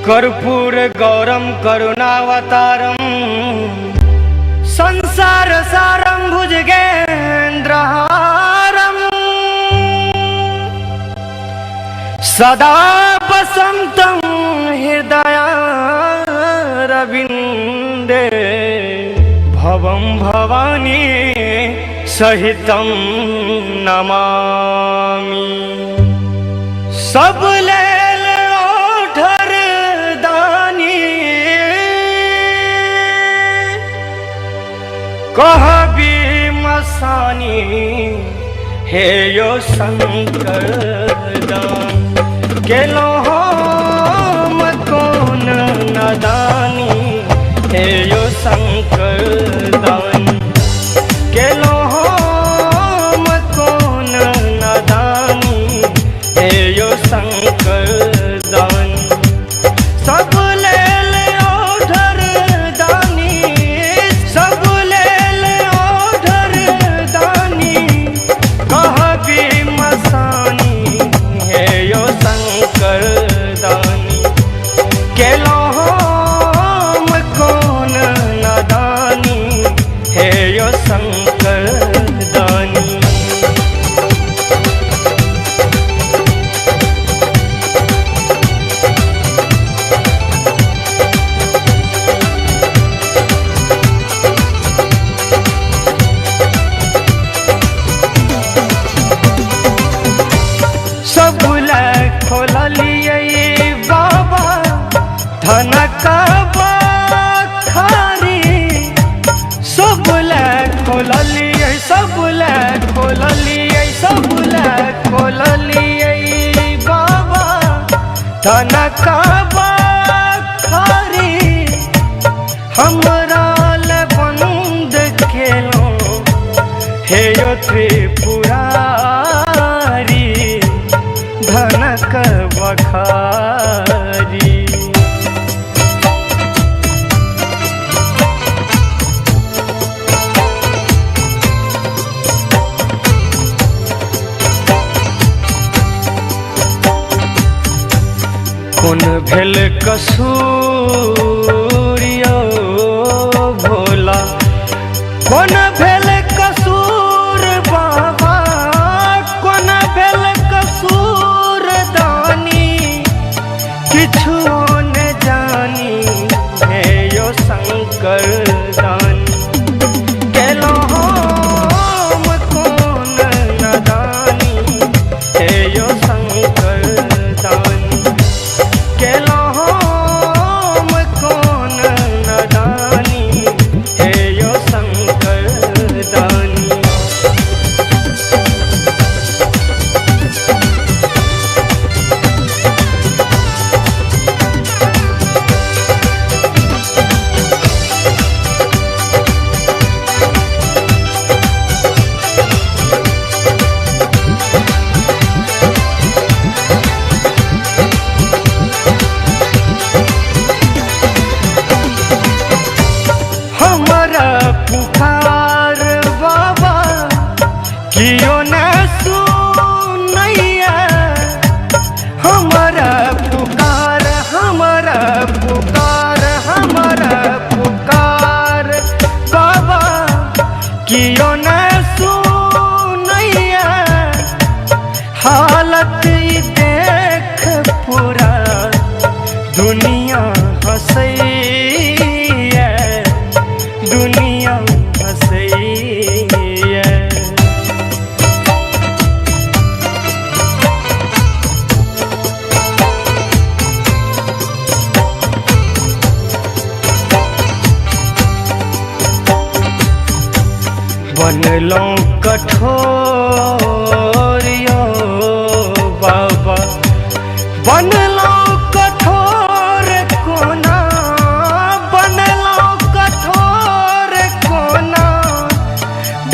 कर्पूर गौरम करुणावतारम संसार सारम भुजगेन्द्रहारम सदा वसंतं हृदयारविन्दे भवं भवानी सहितं नमामि। सब लेल ओढ़र दानी कहबी मसानी हे यो शंकर दान केलो हम कौन नदानी हे यो शंकर दान केलो हम कौन नदानी हे यो शंकर दान। सब लेल ओढ़र दानी सब लेल ओढ़र दानी कहबी मसानी हे यो शंकर दानी केलो हम कौन नदानी हे यो शंकर दानी। सब खोलिए बाबा धन का बखारी सब खोलिए सब खोलिए सब खोलिए बाबा धन का बखारी हमरा ले बंद खेलो हे यो त्रिपुरारी धनक बखारी। कौन भेल कसूर यो भोला कौन भेल कसूर बाबा कौन भेल कसूर दानी किछु न जानी हे यो शंकर दानी केलो हम कौन नदानी हे यो शंकर दानी केलो हम कौन नदानी हे यो शंकर दानी। हमारा पुकार बाबा कियो न सुनैया हमारा पुकार हमारा पुकार हमारा पुकार बाबा कियो न सुनैया हालत देख पूरा दुनिया हंसैया दुनिया हंसैया। बनलो कठोर यो बाबा बनलो कठोर कोना बनलो कठोर कोना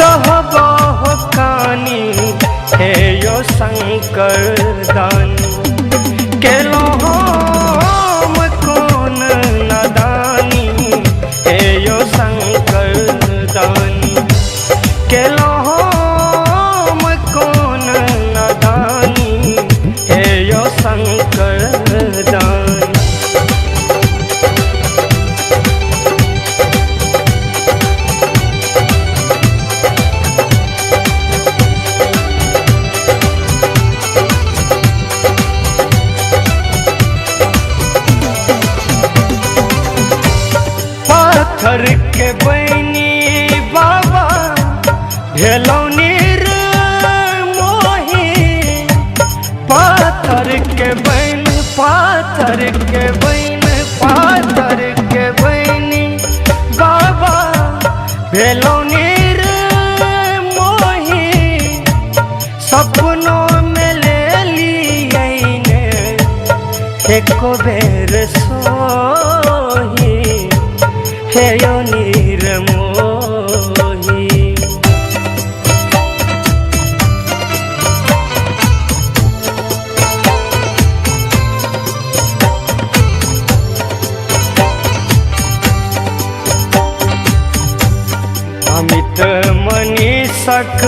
दहबो कानी हे यो शंकर दानी केलो हम कौन नदानी हे यो शंकर दानी केलो हम कौन नदानी हे यो शंकर दानी। सपनों में ले लिए एको बेर सोही हे यो निर्मोही। अमित मनीषक